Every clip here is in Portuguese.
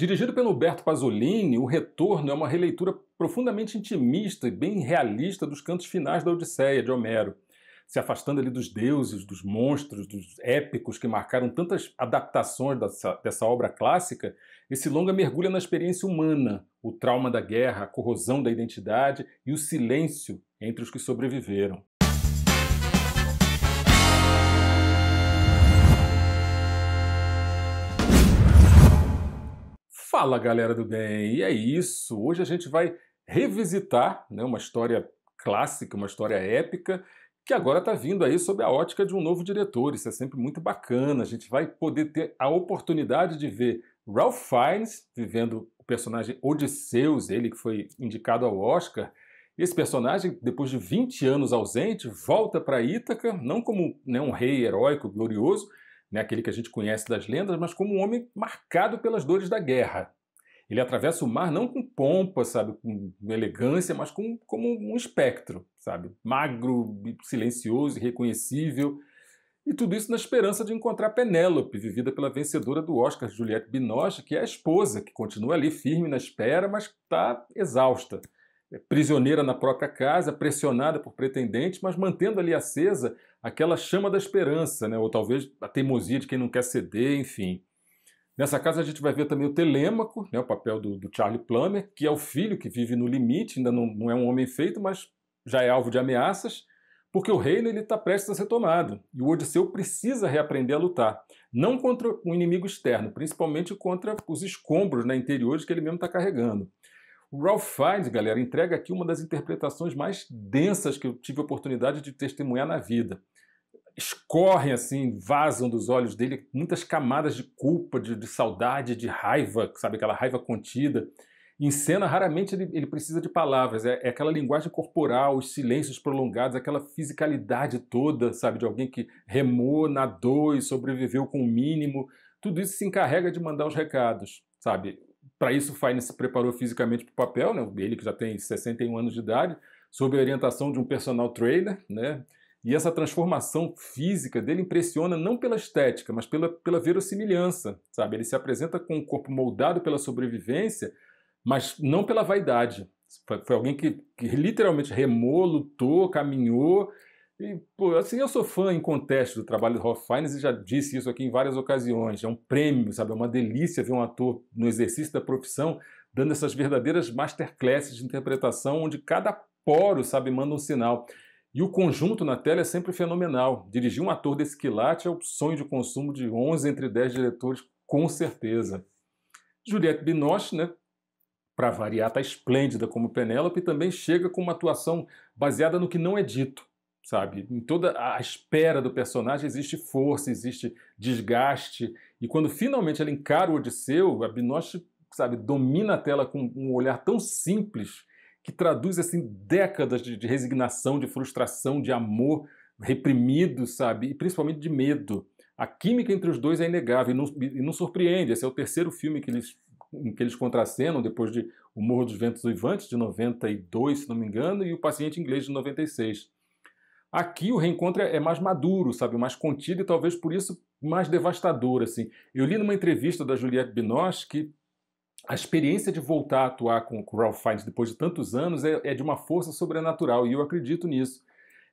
Dirigido pelo Umberto Pasolini, O Retorno é uma releitura profundamente intimista e bem realista dos cantos finais da Odisseia, de Homero, se afastando ali dos deuses, dos monstros, dos épicos que marcaram tantas adaptações dessa obra clássica. Esse longa mergulha na experiência humana, o trauma da guerra, a corrosão da identidade e o silêncio entre os que sobreviveram. Fala, galera do bem! E é isso, hoje a gente vai revisitar, né, uma história clássica, uma história épica, que agora está vindo aí sob a ótica de um novo diretor. Isso é sempre muito bacana, a gente vai poder ter a oportunidade de ver Ralph Fiennes vivendo o personagem Odisseus, ele que foi indicado ao Oscar. Esse personagem, depois de 20 anos ausente, volta para Ítaca, não como, né, um rei heróico, glorioso, né, aquele que a gente conhece das lendas, mas como um homem marcado pelas dores da guerra. Ele atravessa o mar não com pompa, sabe, com elegância, mas como um espectro, sabe, magro, silencioso, irreconhecível. E tudo isso na esperança de encontrar Penélope, vivida pela vencedora do Oscar, Juliette Binoche, que é a esposa, que continua ali firme na espera, mas está exausta. É prisioneira na própria casa, pressionada por pretendentes, mas mantendo ali acesa aquela chama da esperança, né? Ou talvez a teimosia de quem não quer ceder, enfim. Nessa casa a gente vai ver também o Telêmaco, né? O papel do Charlie Plummer, que é o filho que vive no limite, ainda não é um homem feito, mas já é alvo de ameaças, porque o reino está prestes a ser tomado, e o Odisseu precisa reaprender a lutar, não contra um inimigo externo, principalmente contra os escombros, né, interiores que ele mesmo está carregando. O Ralph Fiennes, galera, entrega aqui uma das interpretações mais densas que eu tive a oportunidade de testemunhar na vida. Escorrem assim, vazam dos olhos dele muitas camadas de culpa, de saudade, de raiva, sabe, aquela raiva contida. Em cena, raramente ele precisa de palavras, é aquela linguagem corporal, os silêncios prolongados, aquela fisicalidade toda, sabe, de alguém que remou, nadou e sobreviveu com o mínimo. Tudo isso se encarrega de mandar os recados, sabe. Para isso, o Fiennes se preparou fisicamente para o papel, né? Ele que já tem 61 anos de idade, sob a orientação de um personal trainer, né? E essa transformação física dele impressiona não pela estética, mas pela verossimilhança, sabe? Ele se apresenta com um corpo moldado pela sobrevivência, mas não pela vaidade. Foi alguém que literalmente remou, lutou, caminhou. E, pô, assim, eu sou fã em contexto do trabalho do Ralph Fiennes e já disse isso aqui em várias ocasiões. É um prêmio, sabe? É uma delícia ver um ator no exercício da profissão dando essas verdadeiras masterclasses de interpretação onde cada poro, sabe, manda um sinal. E o conjunto na tela é sempre fenomenal. Dirigir um ator desse quilate é o sonho de consumo de 11 entre 10 diretores, com certeza. Juliette Binoche, né? Para variar, está esplêndida como Penélope e também chega com uma atuação baseada no que não é dito. Sabe? Em toda a espera do personagem existe força, existe desgaste, e quando finalmente ela encara o Odisseu, a Binoche, sabe, domina a tela com um olhar tão simples que traduz assim décadas de resignação, de frustração, de amor reprimido, sabe, e principalmente de medo. A química entre os dois é inegável e não surpreende. Esse é o terceiro filme em que eles contracenam, depois de O Morro dos Ventos Uivantes, de 92, se não me engano, e O Paciente Inglês, de 96. Aqui o reencontro é mais maduro, sabe, mais contido e talvez por isso mais devastador, assim. Eu li numa entrevista da Juliette Binoche que a experiência de voltar a atuar com o Ralph Fiennes depois de tantos anos é de uma força sobrenatural, e eu acredito nisso.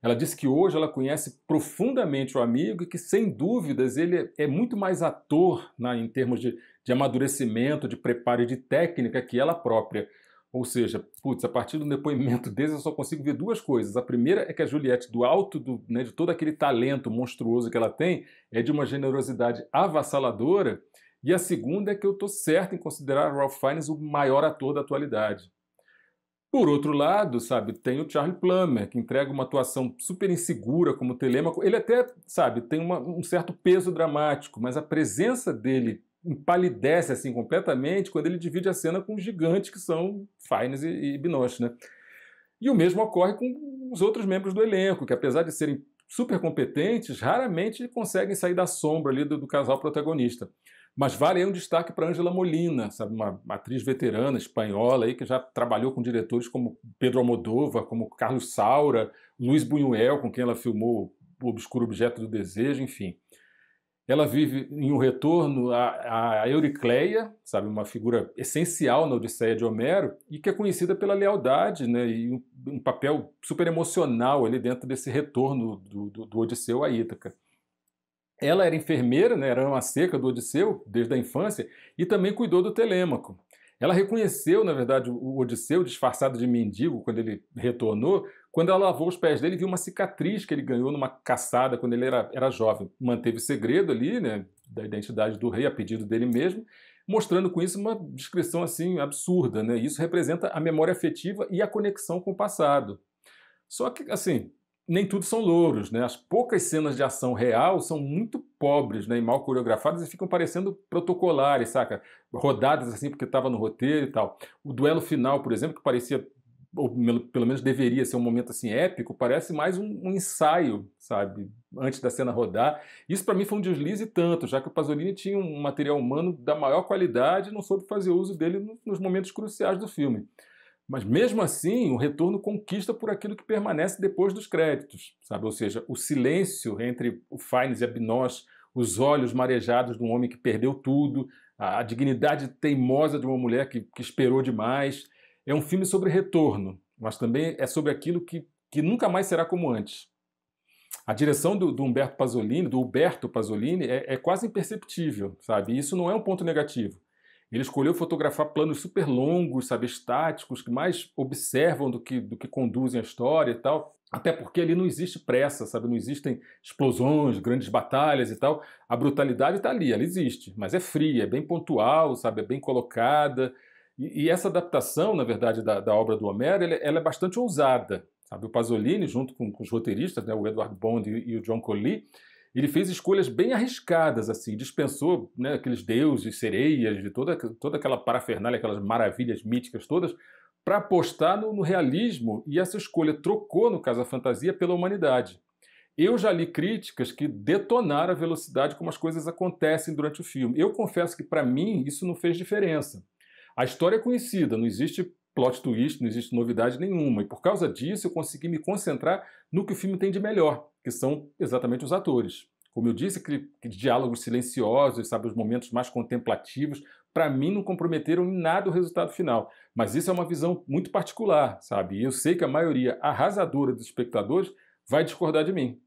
Ela disse que hoje ela conhece profundamente o amigo e que, sem dúvidas, ele é muito mais ator, né, em termos de amadurecimento, de preparo e de técnica que ela própria. Ou seja, putz, a partir do depoimento deles eu só consigo ver duas coisas. A primeira é que a Juliette, do alto né, de todo aquele talento monstruoso que ela tem, é de uma generosidade avassaladora. E a segunda é que eu estou certo em considerar Ralph Fiennes o maior ator da atualidade. Por outro lado, sabe, tem o Charlie Plummer, que entrega uma atuação super insegura como Telêmaco. Ele até, sabe, tem um certo peso dramático, mas a presença dele empalidece assim completamente quando ele divide a cena com os gigantes que são Fiennes e Binoche, né? E o mesmo ocorre com os outros membros do elenco, que apesar de serem super competentes, raramente conseguem sair da sombra ali do casal protagonista. Mas vale aí um destaque para Ângela Molina, sabe, uma atriz veterana espanhola aí que já trabalhou com diretores como Pedro Almodóvar, como Carlos Saura, Luis Buñuel, com quem ela filmou O Obscuro Objeto do Desejo, enfim. Ela vive em um retorno a Euricleia, sabe, uma figura essencial na Odisseia de Homero, e que é conhecida pela lealdade, né, e um papel super emocional ali dentro desse retorno do Odisseu a Ítaca. Ela era enfermeira, né, era uma seca do Odisseu desde a infância e também cuidou do Telêmaco. Ela reconheceu, na verdade, o Odisseu disfarçado de mendigo quando ele retornou, quando ela lavou os pés dele e viu uma cicatriz que ele ganhou numa caçada quando ele era jovem. Manteve segredo ali, né, da identidade do rei, a pedido dele mesmo, mostrando com isso uma descrição assim absurda, né? Isso representa a memória afetiva e a conexão com o passado. Só que, assim, nem tudo são louros, né? As poucas cenas de ação real são muito pobres, né, e mal coreografadas e ficam parecendo protocolares, saca? Rodadas assim porque estava no roteiro e tal. O duelo final, por exemplo, que parecia, ou pelo menos deveria ser um momento assim épico, parece mais um ensaio, sabe? Antes da cena rodar. Isso para mim foi um deslize tanto, já que o Pasolini tinha um material humano da maior qualidade e não soube fazer uso dele nos momentos cruciais do filme. Mas mesmo assim, o retorno conquista por aquilo que permanece depois dos créditos, sabe? Ou seja, o silêncio entre o Fiennes e a Binoche, os olhos marejados de um homem que perdeu tudo, a dignidade teimosa de uma mulher que esperou demais. É um filme sobre retorno, mas também é sobre aquilo que nunca mais será como antes. A direção do Humberto Pasolini, do Huberto Pasolini, é quase imperceptível, sabe? E isso não é um ponto negativo. Ele escolheu fotografar planos super longos, sabe, estáticos, que mais observam do que conduzem a história e tal. Até porque ali não existe pressa, sabe? Não existem explosões, grandes batalhas e tal. A brutalidade está ali, ela existe, mas é fria, é bem pontual, sabe? É bem colocada. E essa adaptação, na verdade, da obra do Homero, ela é bastante ousada, sabe? O Pasolini, junto com os roteiristas, né, o Edward Bond e o John Collee, ele fez escolhas bem arriscadas, assim, dispensou, né, aqueles deuses, sereias, de toda aquela parafernália, aquelas maravilhas míticas todas, para apostar no realismo, e essa escolha trocou, no caso, a fantasia pela humanidade. Eu já li críticas que detonaram a velocidade como as coisas acontecem durante o filme. Eu confesso que, para mim, isso não fez diferença. A história é conhecida, não existe plot twist, não existe novidade nenhuma, e por causa disso eu consegui me concentrar no que o filme tem de melhor, que são exatamente os atores. Como eu disse, que diálogos silenciosos, sabe, os momentos mais contemplativos, para mim não comprometeram em nada o resultado final. Mas isso é uma visão muito particular, sabe? E eu sei que a maioria arrasadora dos espectadores vai discordar de mim.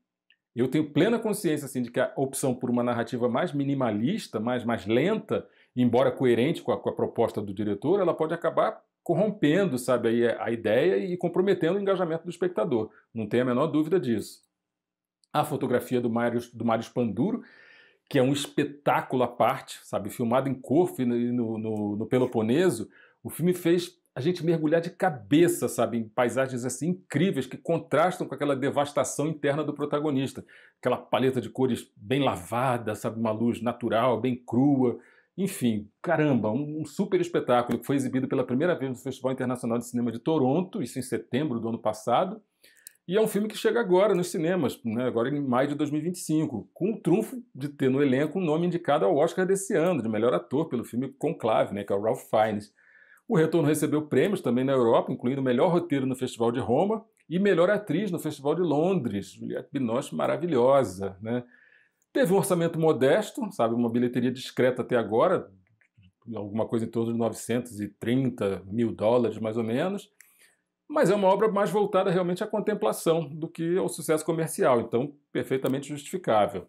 Eu tenho plena consciência assim, de que a opção por uma narrativa mais minimalista, mais lenta, embora coerente com a proposta do diretor, ela pode acabar corrompendo, sabe, aí a ideia e comprometendo o engajamento do espectador. Não tenho a menor dúvida disso. A fotografia do Mário Panduro, que é um espetáculo à parte, sabe, filmado em Corfu e no Peloponeso, o filme fez a gente mergulhar de cabeça, sabe, em paisagens assim incríveis que contrastam com aquela devastação interna do protagonista. Aquela paleta de cores bem lavada, sabe, uma luz natural, bem crua. Enfim, caramba, um super espetáculo que foi exibido pela primeira vez no Festival Internacional de Cinema de Toronto, isso em setembro do ano passado. E é um filme que chega agora nos cinemas, né, agora em maio de 2025, com o trunfo de ter no elenco um nome indicado ao Oscar desse ano, de melhor ator pelo filme Conclave, né, que é o Ralph Fiennes. O Retorno recebeu prêmios também na Europa, incluindo melhor roteiro no Festival de Roma e melhor atriz no Festival de Londres. Juliette Binoche maravilhosa, né? Teve um orçamento modesto, sabe, uma bilheteria discreta até agora, alguma coisa em torno de 930 mil dólares, mais ou menos, mas é uma obra mais voltada realmente à contemplação do que ao sucesso comercial, então perfeitamente justificável.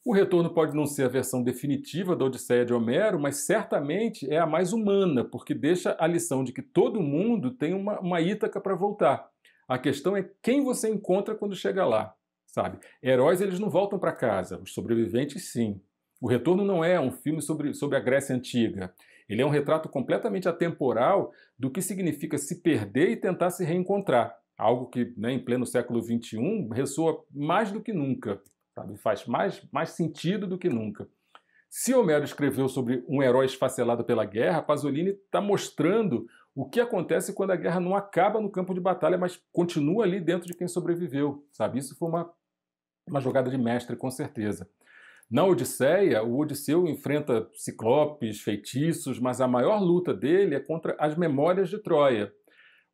O Retorno pode não ser a versão definitiva da Odisseia de Homero, mas certamente é a mais humana, porque deixa a lição de que todo mundo tem uma Ítaca para voltar. A questão é quem você encontra quando chega lá, sabe? Heróis, eles não voltam para casa, os sobreviventes, sim. O Retorno não é um filme sobre a Grécia Antiga. Ele é um retrato completamente atemporal do que significa se perder e tentar se reencontrar. Algo que, né, em pleno século XXI, ressoa mais do que nunca. Sabe? Faz mais sentido do que nunca. Se Homero escreveu sobre um herói esfacelado pela guerra, Pasolini está mostrando o que acontece quando a guerra não acaba no campo de batalha, mas continua ali dentro de quem sobreviveu. Sabe? Isso foi uma jogada de mestre, com certeza. Na Odisseia, o Odisseu enfrenta ciclopes, feitiços, mas a maior luta dele é contra as memórias de Troia.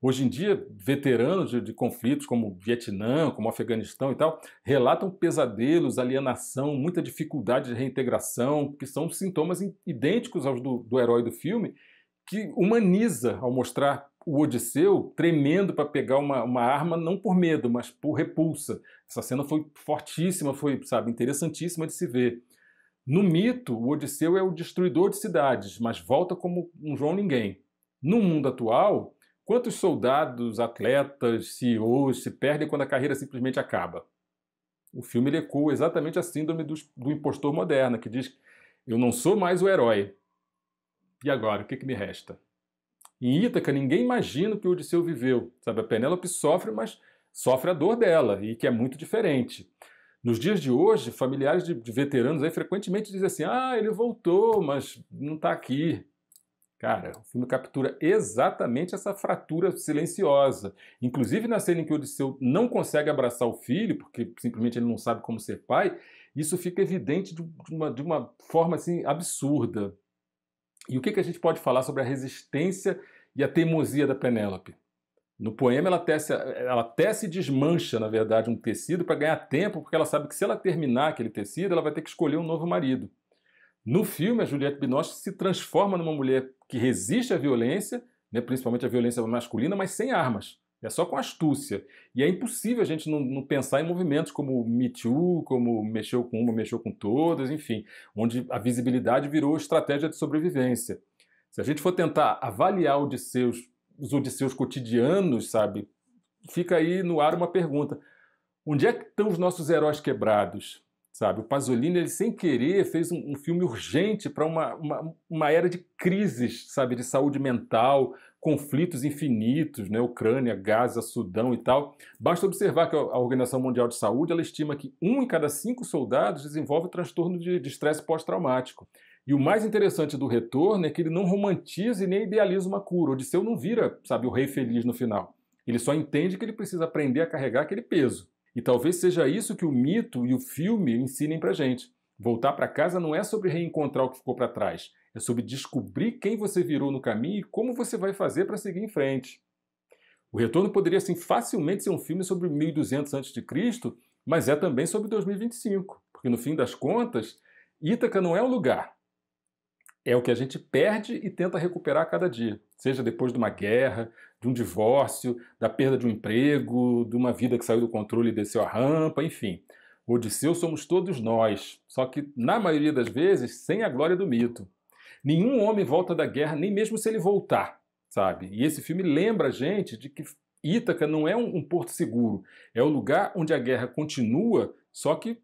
Hoje em dia, veteranos de conflitos como o Vietnã, como o Afeganistão e tal, relatam pesadelos, alienação, muita dificuldade de reintegração, que são sintomas idênticos aos do herói do filme, que humaniza ao mostrar o Odisseu tremendo para pegar uma arma, não por medo, mas por repulsa. Essa cena foi fortíssima, foi, sabe, interessantíssima de se ver. No mito, o Odisseu é o destruidor de cidades, mas volta como um João Ninguém. No mundo atual, quantos soldados, atletas, CEOs se perdem quando a carreira simplesmente acaba? O filme ele ecoa exatamente a síndrome do impostor moderna, que diz: eu não sou mais o herói. E agora, o que me resta? Em Ítaca, ninguém imagina o que o Odisseu viveu. Sabe, a Penélope sofre, mas sofre a dor dela, e que é muito diferente. Nos dias de hoje, familiares de veteranos aí frequentemente dizem assim: ah, ele voltou, mas não está aqui. Cara, o filme captura exatamente essa fratura silenciosa. Inclusive na cena em que o Odisseu não consegue abraçar o filho, porque simplesmente ele não sabe como ser pai, isso fica evidente de uma forma assim, absurda. E o que a gente pode falar sobre a resistência e a teimosia da Penélope? No poema ela tece e desmancha, na verdade, um tecido para ganhar tempo, porque ela sabe que se ela terminar aquele tecido, ela vai ter que escolher um novo marido. No filme, a Juliette Binoche se transforma numa mulher que resiste à violência, né, principalmente à violência masculina, mas sem armas. É só com astúcia. E é impossível a gente não pensar em movimentos como o Me Too, como mexeu com uma, mexeu com todas, enfim, onde a visibilidade virou estratégia de sobrevivência. Se a gente for tentar avaliar os Odisseus cotidianos, sabe, fica aí no ar uma pergunta: onde é que estão os nossos heróis quebrados? Sabe, o Pasolini, ele sem querer, fez um filme urgente para uma era de crises, sabe, de saúde mental, conflitos infinitos, né, Ucrânia, Gaza, Sudão e tal. Basta observar que a Organização Mundial de Saúde, ela estima que 1 em cada 5 soldados desenvolve transtorno de estresse pós-traumático. E o mais interessante do Retorno é que ele não romantiza e nem idealiza uma cura. O Odisseu não vira, sabe, o rei feliz no final. Ele só entende que ele precisa aprender a carregar aquele peso. E talvez seja isso que o mito e o filme ensinem pra gente. Voltar para casa não é sobre reencontrar o que ficou para trás, é sobre descobrir quem você virou no caminho e como você vai fazer para seguir em frente. O Retorno poderia assim, facilmente ser um filme sobre 1200 a.C., mas é também sobre 2025, porque no fim das contas, Ítaca não é um lugar. É o que a gente perde e tenta recuperar a cada dia, seja depois de uma guerra, de um divórcio, da perda de um emprego, de uma vida que saiu do controle e desceu a rampa, enfim. O Odisseu somos todos nós, só que, na maioria das vezes, sem a glória do mito. Nenhum homem volta da guerra, nem mesmo se ele voltar, sabe? E esse filme lembra a gente de que Ítaca não é um porto seguro, é o lugar onde a guerra continua, só que,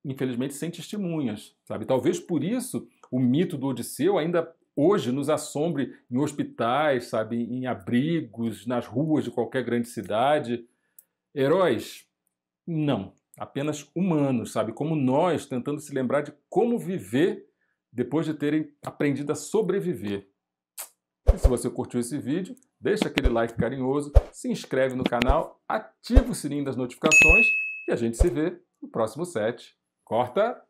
infelizmente, sem testemunhas, sabe? Talvez por isso o mito do Odisseu ainda hoje nos assombre em hospitais, sabe, em abrigos, nas ruas de qualquer grande cidade. Heróis? Não. Apenas humanos, sabe, como nós, tentando se lembrar de como viver depois de terem aprendido a sobreviver. E se você curtiu esse vídeo, deixa aquele like carinhoso, se inscreve no canal, ativa o sininho das notificações e a gente se vê no próximo set. Corta!